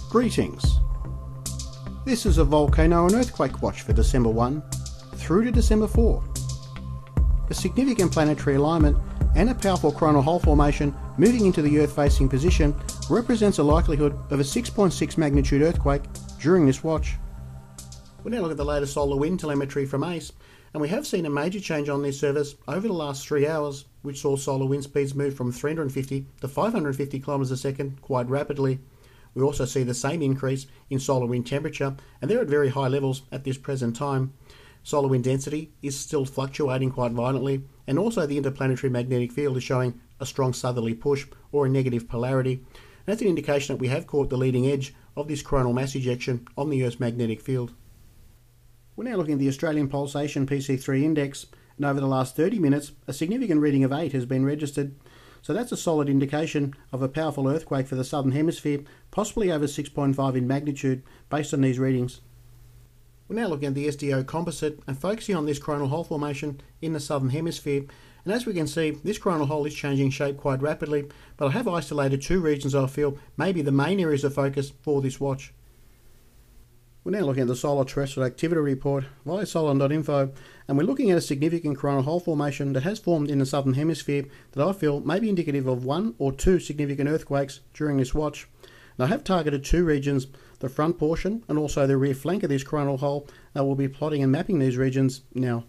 Greetings. This is a volcano and earthquake watch for December 1 through to December 4. A significant planetary alignment and a powerful coronal hole formation moving into the Earth-facing position represents a likelihood of a 6.6 magnitude earthquake during this watch. We'll now look at the latest solar wind telemetry from ACE, and we have seen a major change on this service over the last 3 hours, which saw solar wind speeds move from 350 to 550 km a second quite rapidly. We also see the same increase in solar wind temperature, and they're at very high levels at this present time. Solar wind density is still fluctuating quite violently, and also the interplanetary magnetic field is showing a strong southerly push or a negative polarity. And that's an indication that we have caught the leading edge of this coronal mass ejection on the Earth's magnetic field. We're now looking at the Australian Pulsation PC3 index, and over the last 30 minutes a significant reading of 8 has been registered. So that's a solid indication of a powerful earthquake for the Southern Hemisphere, possibly over 6.5 in magnitude based on these readings. We're now looking at the SDO composite and focusing on this coronal hole formation in the Southern Hemisphere. And as we can see, this coronal hole is changing shape quite rapidly, but I have isolated 2 regions I feel may be the main areas of focus for this watch. We're now looking at the Solar Terrestrial Activity Report via solar.info, and we're looking at a significant coronal hole formation that has formed in the Southern Hemisphere that I feel may be indicative of 1 or 2 significant earthquakes during this watch. And I have targeted 2 regions, the front portion and also the rear flank of this coronal hole, and we'll be plotting and mapping these regions now.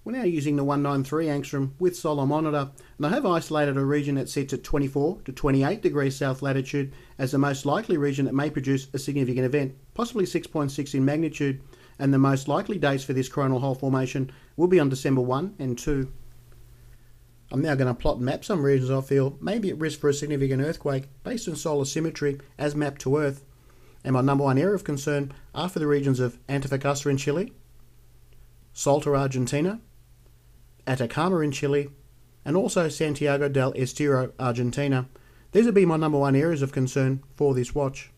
We're now using the 193 angstrom with solar monitor, and I have isolated a region that sits at 24 to 28 degrees south latitude as the most likely region that may produce a significant event, possibly 6.6 in magnitude, and the most likely dates for this coronal hole formation will be on December 1 and 2. I'm now going to plot and map some regions I feel may be at risk for a significant earthquake based on solar symmetry as mapped to Earth, and my number 1 area of concern are for the regions of Antofagasta in Chile, Salta, Argentina, Atacama in Chile, and also Santiago del Estero, Argentina. These would be my number 1 areas of concern for this watch.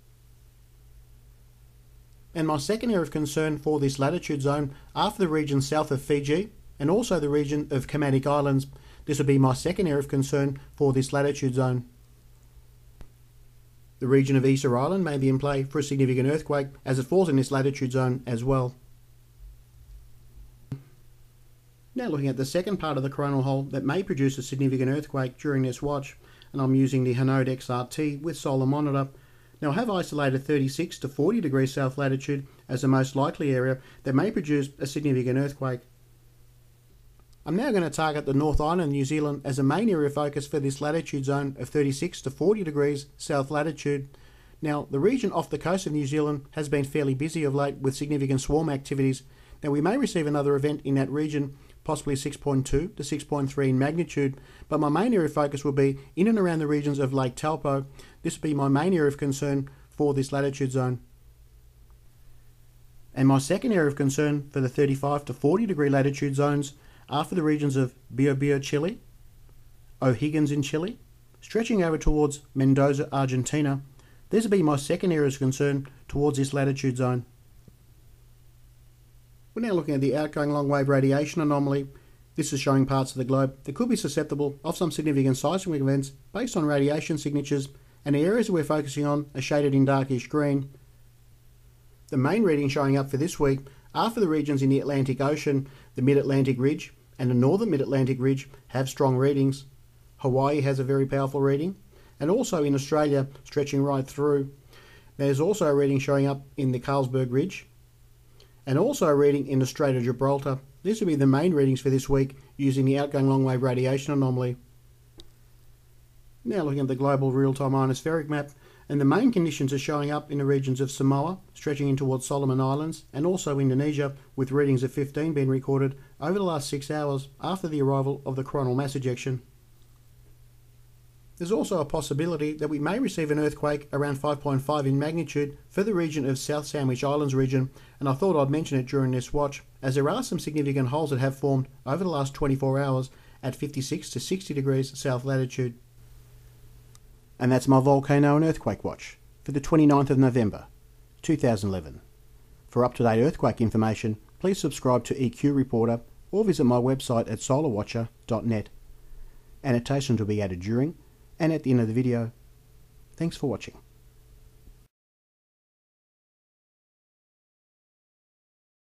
And my second area of concern for this latitude zone are for the region south of Fiji and also the region of Kermadec Islands. This would be my second area of concern for this latitude zone. The region of Easter Island may be in play for a significant earthquake as it falls in this latitude zone as well. Now looking at the second part of the coronal hole that may produce a significant earthquake during this watch, and I'm using the Hanode XRT with solar monitor. Now I have isolated 36 to 40 degrees south latitude as the most likely area that may produce a significant earthquake. I'm now going to target the North Island, New Zealand as a main area of focus for this latitude zone of 36 to 40 degrees south latitude. Now the region off the coast of New Zealand has been fairly busy of late with significant swarm activities. Now we may receive another event in that region, possibly 6.2 to 6.3 in magnitude, but my main area of focus will be in and around the regions of Lake Taupo. This will be my main area of concern for this latitude zone. And my second area of concern for the 35 to 40 degree latitude zones are for the regions of Biobío, Chile, O'Higgins in Chile, stretching over towards Mendoza, Argentina. This will be my second area of concern towards this latitude zone. We're now looking at the outgoing long-wave radiation anomaly. This is showing parts of the globe that could be susceptible of some significant seismic events based on radiation signatures, and the areas that we're focusing on are shaded in darkish green. The main readings showing up for this week are for the regions in the Atlantic Ocean. The Mid-Atlantic Ridge and the Northern Mid-Atlantic Ridge have strong readings. Hawaii has a very powerful reading, and also in Australia stretching right through. There's also a reading showing up in the Carlsberg Ridge, and also a reading in the Strait of Gibraltar. This will be the main readings for this week using the outgoing long-wave radiation anomaly. Now looking at the global real-time ionospheric map, and the main conditions are showing up in the regions of Samoa, stretching in towards Solomon Islands, and also Indonesia, with readings of 15 being recorded over the last 6 hours after the arrival of the coronal mass ejection. There's also a possibility that we may receive an earthquake around 5.5 in magnitude for the region of South Sandwich Islands region, and I thought I'd mention it during this watch, as there are some significant holes that have formed over the last 24 hours at 56 to 60 degrees south latitude. And that's my volcano and earthquake watch for the 29th of November 2011. For up-to-date earthquake information, please subscribe to EQ Reporter or visit my website at solarwatcher.net. Annotations will be added during and at the end of the video. Thanks for watching.